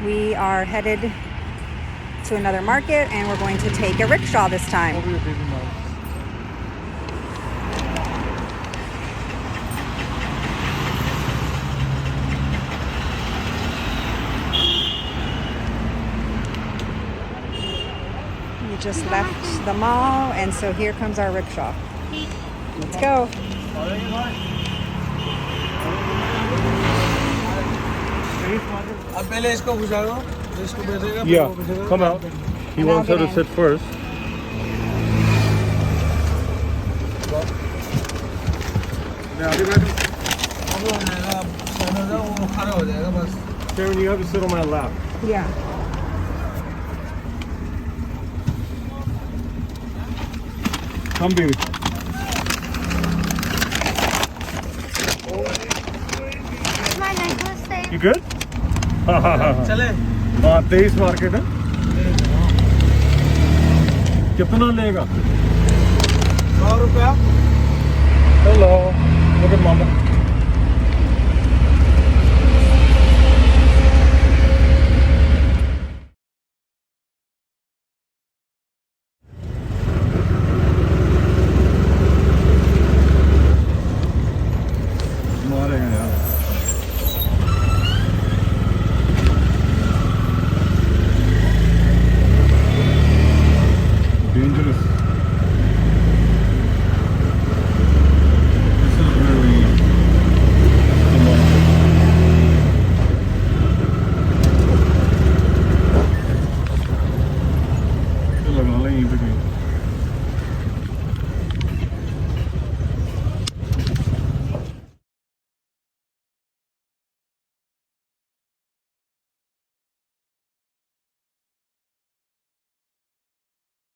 We are headed to another market and we're going to take a rickshaw this time. We just left the mall and so here comes our rickshaw. Let's go. Yeah, come out. He wants her to sit first. Karen, you have to sit on my lap. Yeah. Come, baby. You good? चले हाँ 23 market है कितना लेगा 100 रुपया hello look at mama मारेंगे यार